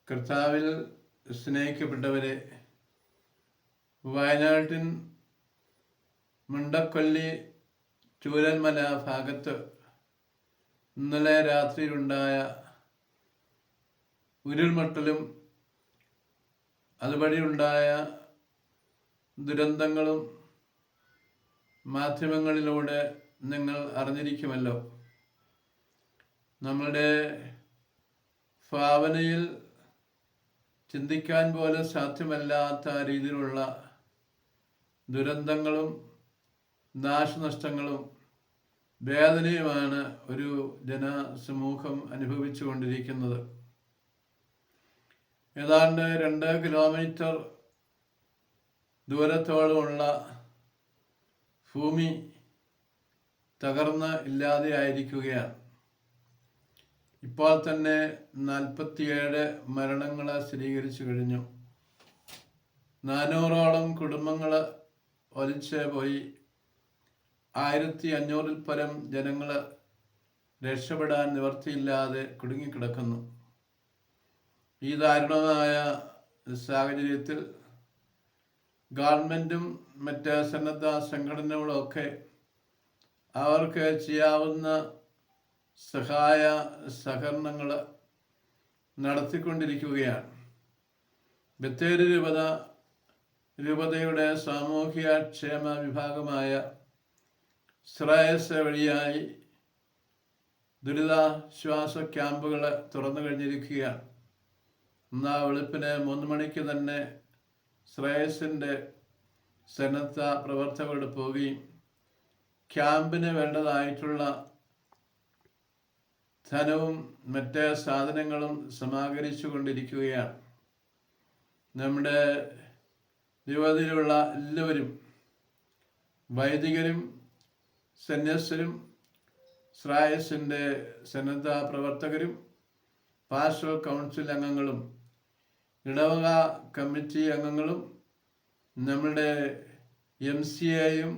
കർത്താവിൽ സ്നേഹിക്കപ്പെട്ടവരെ, വയനാട്ടിൻ മുണ്ടക്കൊല്ലി ചൂരൽമല ഭാഗത്ത് ഇന്നലെ രാത്രിയിലുണ്ടായ ഉരുൾപൊട്ടലും അതുവഴിയുണ്ടായ ദുരന്തങ്ങളും മാധ്യമങ്ങളിലൂടെ നിങ്ങൾ അറിഞ്ഞിരിക്കുമല്ലോ. നമ്മളുടെ ഭാവനയിൽ ചിന്തിക്കാൻ പോലും സാധ്യമല്ലാത്ത രീതിയിലുള്ള ദുരന്തങ്ങളും നാശനഷ്ടങ്ങളും വേദനയുമാണ് ഒരു ജനസമൂഹം അനുഭവിച്ചു കൊണ്ടിരിക്കുന്നത്. ഏതാണ്ട് 2 കിലോമീറ്റർ ദൂരത്തോളമുള്ള ഭൂമി തകർന്ന് ഇല്ലാതെയായിരിക്കുകയാണ്. ഇപ്പോൾ തന്നെ 47 മരണങ്ങൾ സ്ഥിരീകരിച്ചു കഴിഞ്ഞു. 400ഓളം കുടുംബങ്ങൾ ഒലിച്ച് പോയി. 1500-ൽ പരം ജനങ്ങൾ രക്ഷപ്പെടാൻ നിവൃത്തിയില്ലാതെ കുടുങ്ങിക്കിടക്കുന്നു. ഈ ദാരുണമായ സാഹചര്യത്തിൽ ഗവൺമെൻറ്റും മറ്റ് സന്നദ്ധ സംഘടനകളൊക്കെ അവർക്ക് ചെയ്യാവുന്ന സഹായ സഹകരണങ്ങൾ നടത്തിക്കൊണ്ടിരിക്കുകയാണ്. ബത്തേരി രൂപതയുടെ സാമൂഹ്യ ക്ഷേമ വിഭാഗമായ ശ്രേയസ് വഴിയായി ദുരിതാശ്വാസ ക്യാമ്പുകൾ തുറന്നു കഴിഞ്ഞിരിക്കുകയാണ്. ഇന്ന് വെളുപ്പിന് 3 മണിക്ക് തന്നെ ശ്രേയസിൻ്റെ സന്നദ്ധ പ്രവർത്തകരോട് പോവുകയും ക്യാമ്പിന് വേണ്ടതായിട്ടുള്ള ധനവും മറ്റ് സാധനങ്ങളും സമാഹരിച്ചു കൊണ്ടിരിക്കുകയാണ്. നമ്മുടെ യുവതിയിലുള്ള എല്ലാവരും, വൈദികരും സന്യസ്തരും ശ്രേയസിൻ്റെ സന്നദ്ധ പ്രവർത്തകരും പാസ്റ്ററൽ കൗൺസിൽ അംഗങ്ങളും ഇടവക കമ്മിറ്റി അംഗങ്ങളും നമ്മുടെ MCAയും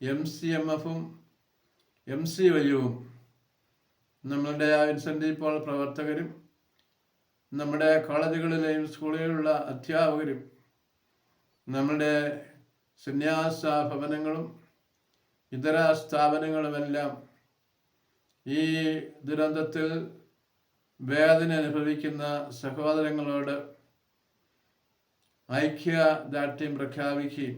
MCMFും MCYയും നമ്മളുടെ വിൻസെൻ്റ് പോൾ പ്രവർത്തകരും നമ്മുടെ കോളേജുകളിലെയും സ്കൂളുകളിലുള്ള അധ്യാപകരും നമ്മുടെ സന്യാസ ഭവനങ്ങളും ഇതര സ്ഥാപനങ്ങളുമെല്ലാം ഈ ദുരന്തത്തിൽ വേദന അനുഭവിക്കുന്ന സഹോദരങ്ങളോട് ഐക്യദാർഢ്യം പ്രഖ്യാപിക്കുകയും